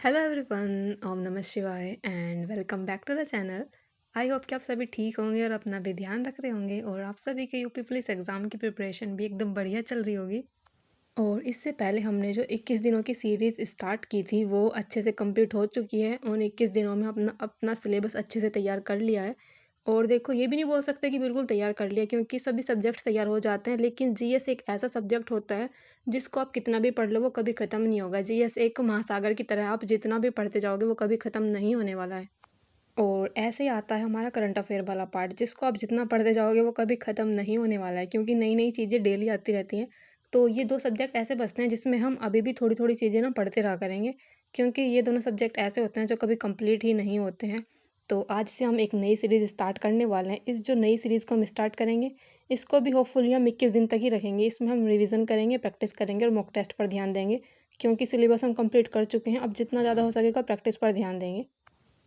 Hello everyone. ओम नमः शिवाय and welcome back to the channel. I hope कि आप सभी ठीक होंगे और अपना भी ध्यान रख रहे होंगे और आप सभी के यूपी पुलिस एग्ज़ाम की प्रिपरेशन भी एकदम बढ़िया चल रही होगी। और इससे पहले हमने जो 21 दिनों की सीरीज़ स्टार्ट की थी वो अच्छे से कंप्लीट हो चुकी है। उन 21 दिनों में अपना अपना सिलेबस अच्छे से तैयार कर लिया है। और देखो, ये भी नहीं बोल सकते कि बिल्कुल तैयार कर लिया, क्योंकि सभी सब्जेक्ट तैयार हो जाते हैं, लेकिन जीएस एक ऐसा सब्जेक्ट होता है जिसको आप कितना भी पढ़ लो वो कभी ख़त्म नहीं होगा। जीएस एक महासागर की तरह है, आप जितना भी पढ़ते जाओगे वो कभी ख़त्म नहीं होने वाला है। और ऐसे ही आता है हमारा करंट अफेयर वाला पार्ट, जिसको आप जितना पढ़ते जाओगे वो कभी ख़त्म नहीं होने वाला है, क्योंकि नई नई चीज़ें डेली आती रहती हैं। तो ये दो सब्जेक्ट ऐसे बचते हैं जिसमें हम अभी भी थोड़ी थोड़ी चीज़ें ना पढ़ते रहा करेंगे, क्योंकि ये दोनों सब्जेक्ट ऐसे होते हैं जो कभी कंप्लीट ही नहीं होते हैं। तो आज से हम एक नई सीरीज़ स्टार्ट करने वाले हैं। इस जो नई सीरीज़ को हम स्टार्ट करेंगे, इसको भी होपफुली हम 21 दिन तक ही रखेंगे। इसमें हम रिवीजन करेंगे, प्रैक्टिस करेंगे और मॉक टेस्ट पर ध्यान देंगे, क्योंकि सिलेबस हम कंप्लीट कर चुके हैं। अब जितना ज़्यादा हो सकेगा प्रैक्टिस पर ध्यान देंगे।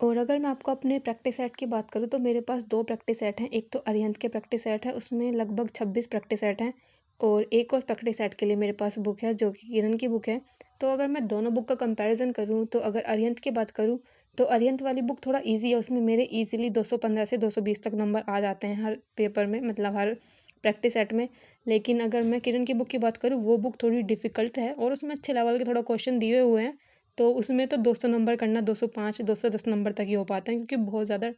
और अगर मैं आपको अपने प्रैक्टिस सेट की बात करूँ तो मेरे पास 2 प्रैक्टिस सेट हैं। एक तो अरिहंत के प्रैक्टिस सेट है, उसमें लगभग 26 प्रैक्टिस सेट हैं। और एक और प्रैक्टिस सेट के लिए मेरे पास बुक है जो कि किरण की बुक है। तो अगर मैं दोनों बुक का कंपैरिज़न करूँ तो अगर अरिहंत की बात करूँ तो अरिहंत वाली बुक थोड़ा ईज़ी है, उसमें मेरे ईज़िली 215 से 220 तक नंबर आ जाते हैं हर पेपर में, मतलब हर प्रैक्टिस सेट में। लेकिन अगर मैं किरण की बुक की बात करूँ, वो बुक थोड़ी डिफ़िकल्ट है और उसमें अच्छे लेवल के थोड़ा क्वेश्चन दिए हुए हैं। तो उसमें तो 200 नंबर करना 205 210 नंबर तक ही हो पाता है, क्योंकि बहुत ज़्यादा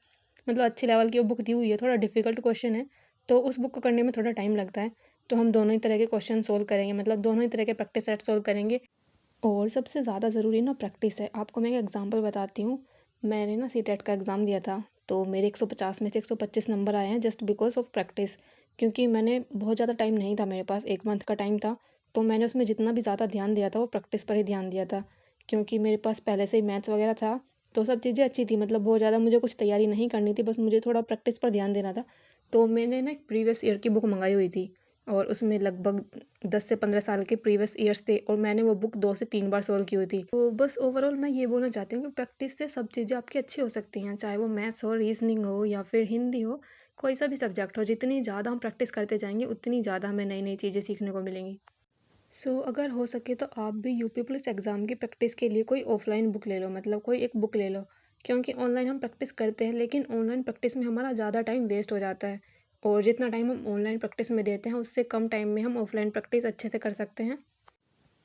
मतलब अच्छे लेवल की वो बुक दी हुई है, थोड़ा डिफ़िकल्ट क्वेश्चन है। तो उस बुक को करने में थोड़ा टाइम लगता है। तो हम दोनों ही तरह के क्वेश्चन सोल्व करेंगे, मतलब दोनों ही तरह के प्रैक्टिस सेट सोल्व करेंगे। और सबसे ज़्यादा ज़रूरी ना प्रैक्टिस है। आपको मैं एक एग्जांपल बताती हूँ। मैंने ना सीटेट का एग्ज़ाम दिया था, तो मेरे 150 में से 125 नंबर आए हैं जस्ट बिकॉज़ ऑफ प्रैक्टिस। क्योंकि मैंने बहुत ज़्यादा टाइम नहीं था मेरे पास, 1 मंथ का टाइम था। तो मैंने उसमें जितना भी ज़्यादा ध्यान दिया था वो प्रैक्टिस पर ही ध्यान दिया था। क्योंकि मेरे पास पहले से ही मैथ्स वगैरह था, तो सब चीज़ें अच्छी थी, मतलब बहुत ज़्यादा मुझे कुछ तैयारी नहीं करनी थी, बस मुझे थोड़ा प्रैक्टिस पर ध्यान देना था। तो मैंने ना एक प्रीवियस ईयर की बुक मंगाई हुई थी और उसमें लगभग 10 से 15 साल के प्रीवियस ईयर्स थे और मैंने वो बुक 2 से 3 बार सॉल्व की हुई थी। तो बस ओवरऑल मैं ये बोलना चाहती हूँ कि प्रैक्टिस से सब चीज़ें आपकी अच्छी हो सकती हैं, चाहे वो मैथ्स हो, रीज़निंग हो या फिर हिंदी हो, कोई सा भी सब्जेक्ट हो। जितनी ज़्यादा हम प्रैक्टिस करते जाएँगे उतनी ज़्यादा हमें नई-नई चीज़ें सीखने को मिलेंगी। अगर हो सके तो आप भी यूपी पुलिस एग्ज़ाम की प्रैक्टिस के लिए कोई ऑफलाइन बुक ले लो, मतलब कोई एक बुक ले लो। क्योंकि ऑनलाइन हम प्रैक्टिस करते हैं, लेकिन ऑनलाइन प्रैक्टिस में हमारा ज़्यादा टाइम वेस्ट हो जाता है। और जितना टाइम हम ऑनलाइन प्रैक्टिस में देते हैं उससे कम टाइम में हम ऑफलाइन प्रैक्टिस अच्छे से कर सकते हैं।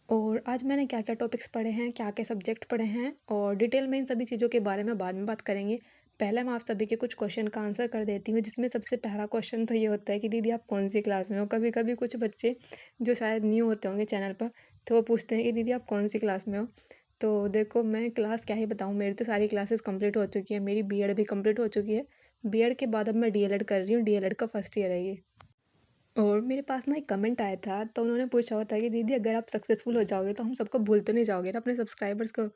और आज मैंने क्या-क्या टॉपिक्स पढ़े हैं, क्या-क्या सब्जेक्ट पढ़े हैं और डिटेल में इन सभी चीज़ों के बारे में बाद में बात करेंगे। पहले मैं आप सभी के कुछ क्वेश्चन का आंसर कर देती हूँ, जिसमें सबसे पहला क्वेश्चन तो ये होता है कि दीदी आप कौन-सी क्लास में हो? कभी-कभी कुछ बच्चे जो शायद न्यू होते होंगे चैनल पर, तो वो पूछते हैं कि दीदी आप कौन-सी क्लास में हो? तो देखो, मैं क्लास क्या ही बताऊँ, मेरी तो सारी क्लासेस कंप्लीट हो चुकी है। मेरी बीएड भी कंप्लीट हो चुकी है। बीएड के बाद अब मैं डीएलएड कर रही हूँ, डीएलएड का फर्स्ट ईयर है ये। और मेरे पास ना एक कमेंट आया था, तो उन्होंने पूछा हुआ था कि दीदी अगर आप सक्सेसफुल हो जाओगे तो हम सबको भूल तो नहीं जाओगे ना, अपने सब्सक्राइबर्स को?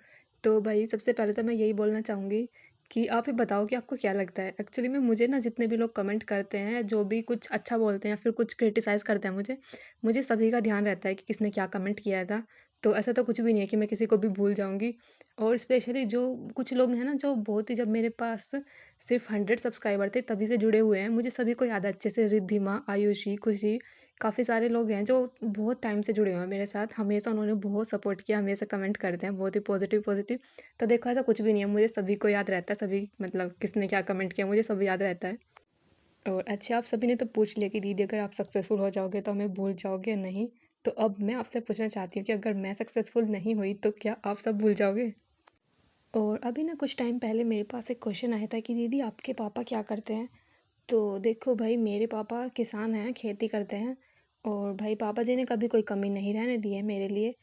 तो भाई सबसे पहले तो मैं यही बोलना चाहूँगी कि आप ही बताओ कि आपको क्या लगता है? एक्चुअली में मुझे ना जितने भी लोग कमेंट करते हैं, जो भी कुछ अच्छा बोलते हैं या फिर कुछ क्रिटिसाइज़ करते हैं मुझे, मुझे सभी का ध्यान रहता है कि किसने क्या कमेंट किया था। तो ऐसा तो कुछ भी नहीं है कि मैं किसी को भी भूल जाऊँगी। और स्पेशली जो कुछ लोग हैं ना, जो बहुत ही, जब मेरे पास सिर्फ 100 सब्सक्राइबर थे तभी से जुड़े हुए हैं, मुझे सभी को याद है अच्छे से। रिद्धिमा, आयुषी, खुशी, काफ़ी सारे लोग हैं जो बहुत टाइम से जुड़े हुए हैं मेरे साथ। हमेशा उन्होंने बहुत सपोर्ट किया, हमेशा कमेंट करते हैं बहुत ही पॉजिटिव पॉजिटिव। तो देखो, ऐसा कुछ भी नहीं है, मुझे सभी को याद रहता है, सभी मतलब किसने क्या कमेंट किया मुझे सब याद रहता है। और अच्छा, आप सभी ने तो पूछ लिया कि दीदी अगर आप सक्सेसफुल हो जाओगे तो हमें भूल जाओगे या नहीं। तो अब मैं आपसे पूछना चाहती हूँ कि अगर मैं सक्सेसफुल नहीं हुई तो क्या आप सब भूल जाओगे? और अभी ना कुछ टाइम पहले मेरे पास एक क्वेश्चन आया था कि दीदी आपके पापा क्या करते हैं? तो देखो भाई, मेरे पापा किसान हैं, खेती करते हैं। और भाई पापा जी ने कभी कोई कमी नहीं रहने दी है मेरे लिए।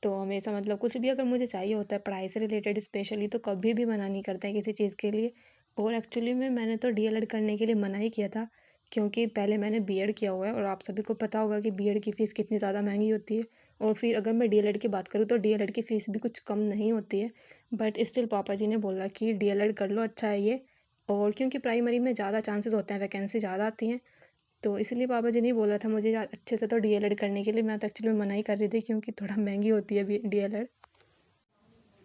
तो हमेशा मतलब कुछ भी अगर मुझे चाहिए होता है पढ़ाई से रिलेटेड स्पेशली, तो कभी भी मना नहीं करते हैं किसी चीज़ के लिए। और एक्चुअली में मैंने तो डीएलएड करने के लिए मना ही किया था, क्योंकि पहले मैंने बीएड किया हुआ है और आप सभी को पता होगा कि बीएड की फ़ीस कितनी ज़्यादा महंगी होती है। और फिर अगर मैं डीएलएड की बात करूँ तो डीएलएड की फ़ीस भी कुछ कम नहीं होती है। बट स्टिल पापा जी ने बोला कि डीएलएड कर लो, अच्छा है ये। और क्योंकि प्राइमरी में ज़्यादा चांसेस होते हैं, वैकेंसी ज़्यादा आती हैं, तो इसलिए पापा जी ने बोला था मुझे अच्छे से तो डीएलएड करने के लिए। मैं तो एक्चुअली में मना ही कर रही थी, क्योंकि थोड़ा महंगी होती है डीएलएड।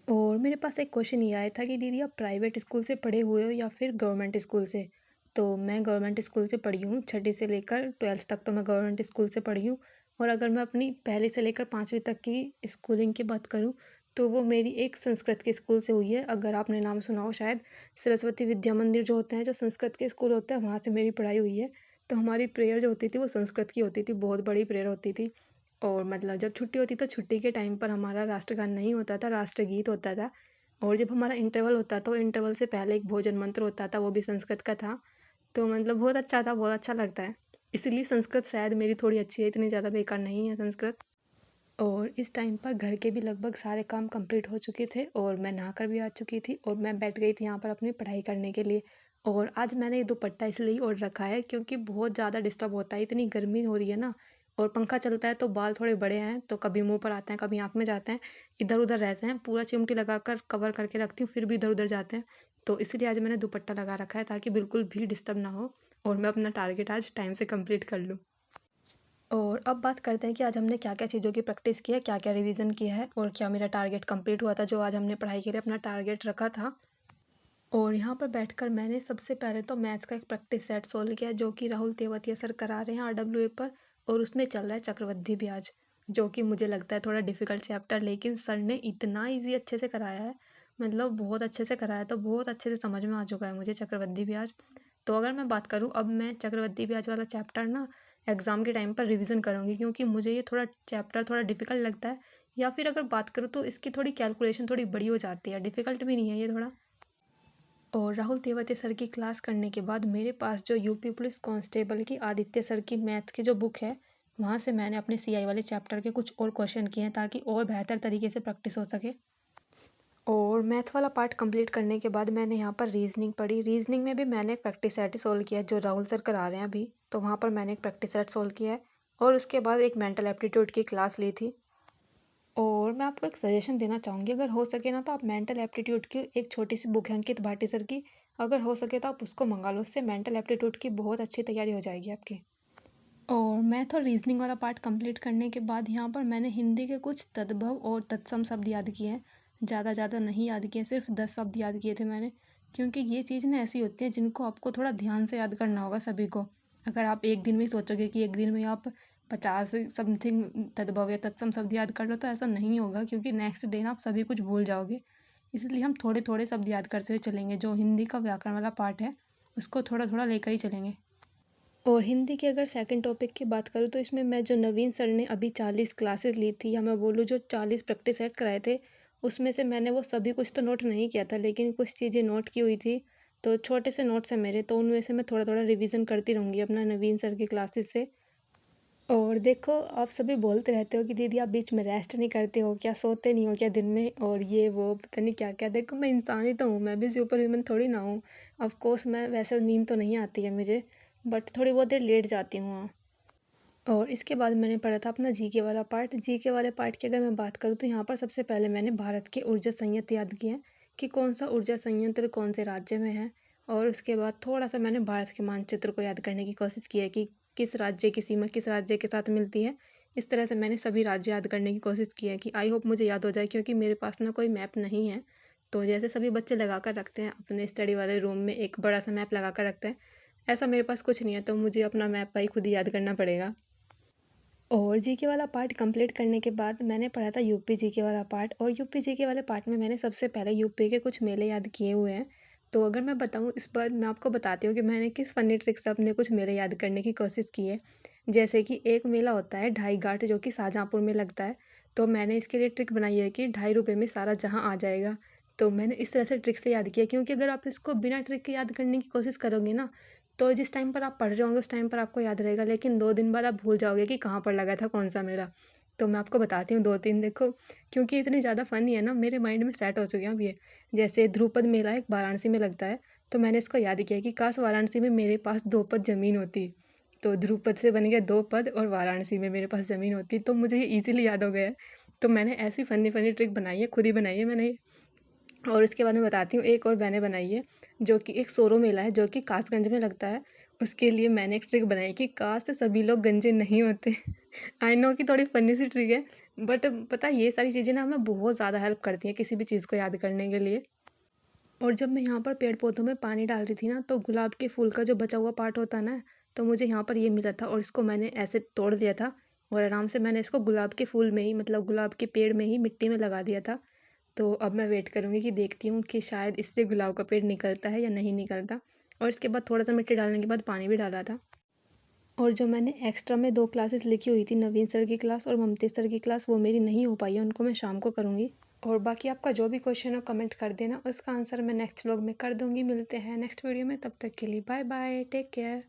और मेरे पास एक क्वेश्चन ये आया था कि दीदी आप प्राइवेट स्कूल से पढ़े हुए हो या फिर गवर्नमेंट स्कूल से? तो मैं गवर्नमेंट स्कूल से पढ़ी हूँ, छठी से लेकर 12th तक तो मैं गवर्नमेंट स्कूल से पढ़ी हूँ। और अगर मैं अपनी पहली से लेकर 5वीं तक की स्कूलिंग की बात करूँ तो वो मेरी एक संस्कृत के स्कूल से हुई है। अगर आपने नाम सुना हो शायद, सरस्वती विद्या मंदिर जो होते हैं, जो संस्कृत के स्कूल होते हैं, वहाँ से मेरी पढ़ाई हुई है। तो हमारी प्रेयर जो होती थी वो संस्कृत की होती थी, बहुत बड़ी प्रेयर होती थी। और मतलब जब छुट्टी होती तो छुट्टी के टाइम पर हमारा राष्ट्रगान नहीं होता था, राष्ट्रगीत होता था। और जब हमारा इंटरवल होता तो इंटरवल से पहले एक भोजन मंत्र होता था, वो भी संस्कृत का था। तो मतलब बहुत अच्छा था, बहुत अच्छा लगता है। इसीलिए संस्कृत शायद मेरी थोड़ी अच्छी है, इतनी ज़्यादा बेकार नहीं है संस्कृत। और इस टाइम पर घर के भी लगभग सारे काम कंप्लीट हो चुके थे और मैं नहाकर भी आ चुकी थी और मैं बैठ गई थी यहाँ पर अपनी पढ़ाई करने के लिए। और आज मैंने ये दुपट्टा इसलिए ओढ़ रखा है क्योंकि बहुत ज़्यादा डिस्टर्ब होता है, इतनी गर्मी हो रही है ना। और पंखा चलता है तो बाल थोड़े बड़े हैं तो कभी मुंह पर आते हैं, कभी आँख में जाते हैं, इधर उधर रहते हैं। पूरा चिमटी लगाकर कवर करके रखती हूँ, फिर भी इधर उधर जाते हैं। तो इसलिए आज मैंने दुपट्टा लगा रखा है ताकि बिल्कुल भी डिस्टर्ब ना हो और मैं अपना टारगेट आज टाइम से कंप्लीट कर लूँ। और अब बात करते हैं कि आज हमने क्या-क्या चीज़ों की प्रैक्टिस की है, क्या-क्या रिवीजन किया है और क्या मेरा टारगेट कंप्लीट हुआ था, जो आज हमने पढ़ाई के लिए अपना टारगेट रखा था। और यहाँ पर बैठकर मैंने सबसे पहले तो मैथ्स का एक प्रैक्टिस सेट सोल्व किया, जो कि राहुल तेवतिया सर करा रहे हैं आरडब्ल्यूए पर। और उसमें चल रहा है चक्रवृद्धि ब्याज, जो कि मुझे लगता है थोड़ा डिफ़िकल्ट चैप्टर, लेकिन सर ने इतना ईज़ी अच्छे से कराया है, मतलब बहुत अच्छे से कराया, तो बहुत अच्छे से समझ में आ चुका है मुझे चक्रवृद्धि ब्याज। तो अगर मैं बात करूँ, अब मैं चक्रवृद्धि ब्याज वाला चैप्टर ना एग्ज़ाम के टाइम पर रिवीजन करूँगी, क्योंकि मुझे ये थोड़ा चैप्टर थोड़ा डिफ़िकल्ट लगता है। या फिर अगर बात करूँ तो इसकी थोड़ी कैलकुलेशन थोड़ी बड़ी हो जाती है, डिफ़िकल्ट भी नहीं है ये थोड़ा। और राहुल तेवतिया सर की क्लास करने के बाद मेरे पास जो यूपी पुलिस कांस्टेबल की आदित्य सर की मैथ की जो बुक है, वहाँ से मैंने अपने सीआई वाले चैप्टर के कुछ और क्वेश्चन किए हैं ताकि और बेहतर तरीके से प्रैक्टिस हो सके। और मैथ वाला पार्ट कंप्लीट करने के बाद मैंने यहाँ पर रीजनिंग पढ़ी। रीजनिंग में भी मैंने एक प्रैक्टिस सेट सोल्व किया है, जो राहुल सर करा रहे हैं अभी, तो वहाँ पर मैंने एक प्रैक्टिस सेट सोल्व किया है। और उसके बाद एक मेंटल एप्टीट्यूड की क्लास ली थी। और मैं आपको एक सजेशन देना चाहूँगी, अगर हो सके ना तो आप मेंटल एप्टीट्यूड की एक छोटी सी बुक है अंकित भाटी सर की, अगर हो सके तो आप उसको मंगा लो, उससे मेंटल एप्टीट्यूड की बहुत अच्छी तैयारी हो जाएगी आपकी। और मैथ और रीजनिंग वाला पार्ट कंप्लीट करने के बाद यहाँ पर मैंने हिंदी के कुछ तद्भव और तत्सम शब्द याद किए हैं। ज़्यादा नहीं याद किए, सिर्फ 10 शब्द याद किए थे मैंने, क्योंकि ये चीज़ ना ऐसी होती है जिनको आपको थोड़ा ध्यान से याद करना होगा सभी को। अगर आप एक दिन में ही सोचोगे कि एक दिन में आप 50 समथिंग तद्भव या तत्सम शब्द याद कर लो, तो ऐसा नहीं होगा, क्योंकि नेक्स्ट डे ना आप सभी कुछ भूल जाओगे। इसलिए हम थोड़े थोड़े शब्द याद करते हुए चलेंगे, जो हिंदी का व्याकरण वाला पार्ट है उसको थोड़ा थोड़ा लेकर ही चलेंगे। और हिंदी के अगर सेकंड टॉपिक की बात करूँ तो इसमें मैं जो नवीन सर ने अभी 40 क्लासेस ली थी, या मैं बोलूँ जो 40 प्रैक्टिस सेट कराए थे, उसमें से मैंने वो सभी कुछ तो नोट नहीं किया था, लेकिन कुछ चीज़ें नोट की हुई थी। तो छोटे से नोट्स हैं मेरे, तो उनमें से मैं थोड़ा थोड़ा रिवीजन करती रहूँगी अपना नवीन सर की क्लासेस से। और देखो, आप सभी बोलते रहते हो कि दीदी आप बीच में रेस्ट नहीं करते हो क्या, सोते नहीं हो क्या दिन में, और ये वो पता नहीं क्या क्या। देखो, मैं इंसान ही तो हूँ, मैं भी सुपर ह्यूमन थोड़ी ना हूँ। ऑफ कोर्स मैं वैसे नींद तो नहीं आती है मुझे, बट थोड़ी बहुत देर लेट जाती हूँ, हाँ। और इसके बाद मैंने पढ़ा था अपना जीके वाला पार्ट। जीके वाले पार्ट की अगर मैं बात करूँ तो यहाँ पर सबसे पहले मैंने भारत के ऊर्जा संयंत्र याद किए हैं, कि कौन सा ऊर्जा संयंत्र कौन से राज्य में है। और उसके बाद थोड़ा सा मैंने भारत के मानचित्र को याद करने की कोशिश की है, कि किस राज्य की सीमा किस राज्य के साथ मिलती है। इस तरह से मैंने सभी राज्य याद करने की कोशिश की है, कि आई होप मुझे याद हो जाए, क्योंकि मेरे पास ना कोई मैप नहीं है। तो जैसे सभी बच्चे लगा कर रखते हैं अपने स्टडी वाले रूम में, एक बड़ा सा मैप लगा कर रखते हैं, ऐसा मेरे पास कुछ नहीं है, तो मुझे अपना मैप भाई खुद ही याद करना पड़ेगा। और जीके वाला पार्ट कंप्लीट करने के बाद मैंने पढ़ा था यूपी जीके वाला पार्ट, और यूपी जीके वाले पार्ट में मैंने सबसे पहले यूपी के कुछ मेले याद किए हुए हैं। तो अगर मैं बताऊं, इस बार मैं आपको बताती हूँ कि मैंने किस फनी ट्रिक से अपने कुछ मेले याद करने की कोशिश की है। जैसे कि एक मेला होता है ढाई घाट, जो कि शाहजहाँपुर में लगता है। तो मैंने इसके लिए ट्रिक बनाई है कि 2.5 रुपये में सारा जहाँ आ जाएगा। तो मैंने इस तरह से ट्रिक से याद किया, क्योंकि अगर आप इसको बिना ट्रिक के याद करने की कोशिश करोगे ना, तो जिस टाइम पर आप पढ़ रहे होंगे उस टाइम पर आपको याद रहेगा, लेकिन 2 दिन बाद आप भूल जाओगे कि कहाँ पर लगा था कौन सा मेला। तो मैं आपको बताती हूँ 2-3, देखो, क्योंकि इतनी ज़्यादा फ़नी है ना, मेरे माइंड में सेट हो चुके हैं अब ये। जैसे ध्रुपद मेला एक वाराणसी में लगता है, तो मैंने इसको याद किया कि काश वाराणसी में मेरे पास 2 पद ज़मीन होती। तो ध्रुपद से बन गया 2 पद, और वाराणसी में मेरे पास ज़मीन होती, तो मुझे ये ईज़िली याद हो गया है। तो मैंने ऐसी फ़नी ट्रिक बनाई है, खुद ही बनाई है मैंने ये। और इसके बाद मैं बताती हूँ, एक और मैंने बनाई है, जो कि एक सोरो मेला है जो कि कासगंज में लगता है। उसके लिए मैंने एक ट्रिक बनाई कि काश से सभी लोग गंजे नहीं होते। आई नो कि थोड़ी फनी सी ट्रिक है, बट पता है ये सारी चीज़ें ना हमें बहुत ज़्यादा हेल्प करती हैं किसी भी चीज़ को याद करने के लिए। और जब मैं यहाँ पर पेड़ पौधों में पानी डाल रही थी ना, तो गुलाब के फूल का जो बचा हुआ पार्ट होता है ना, तो मुझे यहाँ पर ये मिला था, और इसको मैंने ऐसे तोड़ दिया था, और आराम से मैंने इसको गुलाब के फूल में ही, मतलब गुलाब के पेड़ में ही मिट्टी में लगा दिया था। तो अब मैं वेट करूँगी कि देखती हूँ कि शायद इससे गुलाब का पेड़ निकलता है या नहीं निकलता। और इसके बाद थोड़ा सा मिट्टी डालने के बाद पानी भी डाला था। और जो मैंने एक्स्ट्रा में 2 क्लासेस लिखी हुई थी, नवीन सर की क्लास और ममतेज सर की क्लास, वो मेरी नहीं हो पाई है, उनको मैं शाम को करूँगी। और बाकी आपका जो भी क्वेश्चन हो कमेंट कर देना, उसका आंसर मैं नेक्स्ट व्लॉग में कर दूँगी। मिलते हैं नेक्स्ट वीडियो में, तब तक के लिए बाय बाय, टेक केयर।